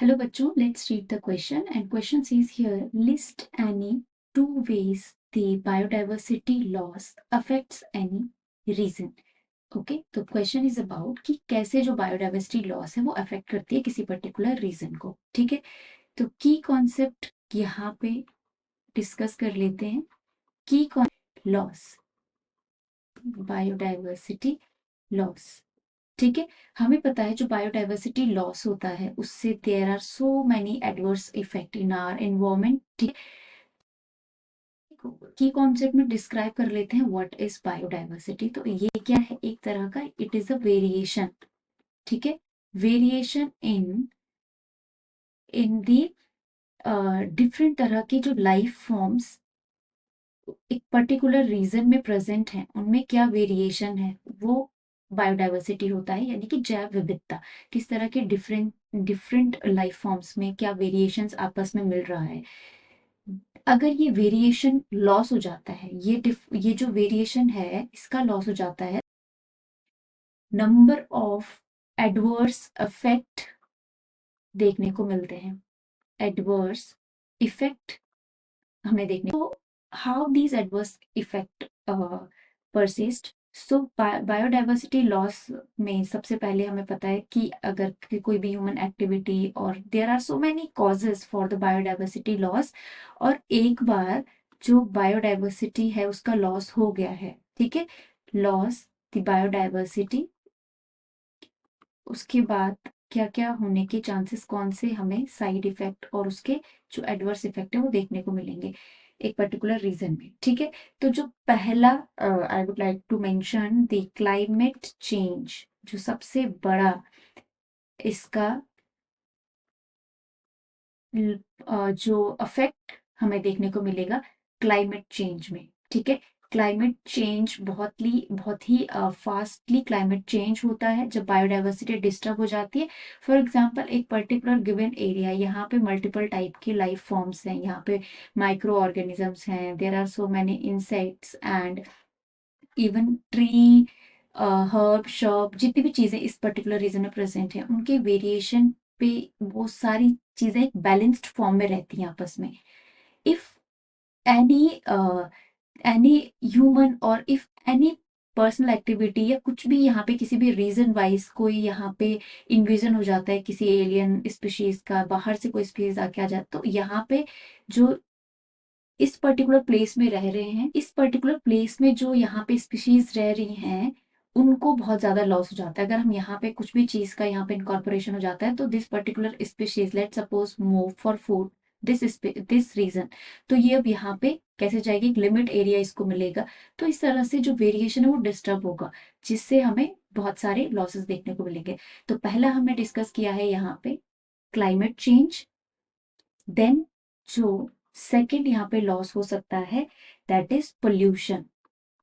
Hello बच्चों, let's read the question and question says here list any two ways the biodiversity loss affects any region. Okay तो question is about कि कैसे जो biodiversity loss है वो affect करती है किसी पर्टिकुलर रीजन को. ठीक है, तो की कॉन्सेप्ट यहाँ पे डिस्कस कर लेते हैं. की लॉस, बायोडाइवर्सिटी लॉस. ठीक है, हमें पता है जो बायोडाइवर्सिटी लॉस होता है उससे there are so many adverse effect in our environment. ठीक है, की कॉन्सेप्ट में डिस्क्राइब कर लेते हैं व्हाट इज बायोडाइवर्सिटी. तो ये क्या है, एक तरह का इट इज अ वेरिएशन. ठीक है, variation in in the different तरह की जो लाइफ फॉर्म्स एक पर्टिकुलर रीजन में प्रेजेंट हैं उनमें क्या वेरिएशन है वो बायोडाइवर्सिटी होता है. यानी कि जैव विविधता, किस तरह के डिफरेंट डिफरेंट लाइफ फॉर्म्स में क्या वेरिएशंस आपस में मिल रहा है. अगर ये वेरिएशन लॉस हो जाता है, ये जो वेरिएशन है इसका लॉस हो जाता है, नंबर ऑफ एडवर्स इफेक्ट देखने को मिलते हैं. एडवर्स इफेक्ट हमें देखने को, how these adverse effect persist. So biodiversity loss में सबसे पहले हमें पता है कि अगर कोई भी ह्यूमन एक्टिविटी और there are so many causes for the biodiversity loss, और एक बार जो बायोडाइवर्सिटी है उसका लॉस हो गया है, ठीक है, लॉस द बायोडाइवर्सिटी, उसके बाद क्या क्या होने के चांसेस, कौन से हमें साइड इफेक्ट और उसके जो एडवर्स इफेक्ट है वो देखने को मिलेंगे एक पर्टिकुलर रीजन में. ठीक है, तो जो पहला I would like to mention the climate change. जो सबसे बड़ा इसका जो अफेक्ट हमें देखने को मिलेगा क्लाइमेट चेंज में. ठीक है, क्लाइमेट चेंज बहुत ही फास्टली क्लाइमेट चेंज होता है जब बायोडाइवर्सिटी डिस्टर्ब हो जाती है. फॉर एग्जांपल एक पर्टिकुलर गिवन एरिया, यहाँ पे मल्टीपल टाइप की लाइफ फॉर्म्स हैं, यहाँ पे माइक्रो ऑर्गेनिजम्स हैं, there are so many insects and even tree, herb shrub, जितनी भी चीजें इस पर्टिकुलर रीजन में प्रेजेंट हैं उनके वेरिएशन पे वो सारी चीजें एक बैलेंस्ड फॉर्म में रहती हैं आपस में. इफ एनी एनी ह्यूमन और इफ एनी पर्सनल एक्टिविटी या कुछ भी यहाँ पे किसी भी रीजन वाइज कोई यहाँ पे इन्विजन हो जाता है किसी एलियन स्पीशीज का, बाहर से कोई स्पीशीज आके आ जाता, तो यहाँ पे जो इस पर्टिकुलर प्लेस में रह रहे हैं, इस पर्टिकुलर प्लेस में जो यहाँ पे स्पीशीज रह रही हैं उनको बहुत ज्यादा लॉस हो जाता है. अगर हम यहाँ पे कुछ भी चीज का यहाँ पे इनकॉर्पोरेशन हो जाता है तो this particular species let suppose move for food this region, तो ये अब यहाँ पे कैसे जाएगी, एक लिमिट एरिया इसको मिलेगा. तो इस तरह से जो वेरिएशन है वो डिस्टर्ब होगा जिससे हमें बहुत सारे लॉसेस देखने को मिलेंगे. तो पहला हमने डिस्कस किया है यहाँ पे क्लाइमेट चेंज. देन जो सेकेंड यहाँ पे लॉस हो सकता है दैट इज पोल्यूशन.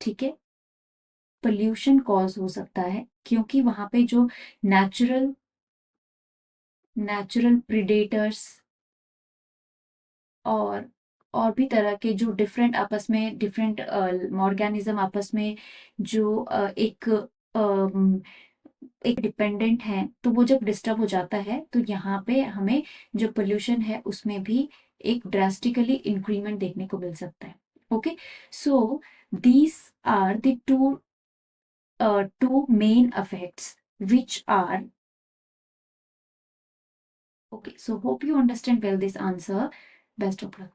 ठीक है, पोल्यूशन कॉज हो सकता है क्योंकि वहां पे जो नेचुरल नेचुरल प्रिडेटर्स और भी तरह के जो डिफरेंट आपस में डिफरेंट ऑर्गेनिज्म आपस में जो एक डिपेंडेंट है, तो वो जब डिस्टर्ब हो जाता है तो यहाँ पे हमें जो पोल्यूशन है उसमें भी एक ड्रास्टिकली इंक्रीमेंट देखने को मिल सकता है. Okay, so these are the two main effects which are okay. So hope you understand well this answer. Best of luck.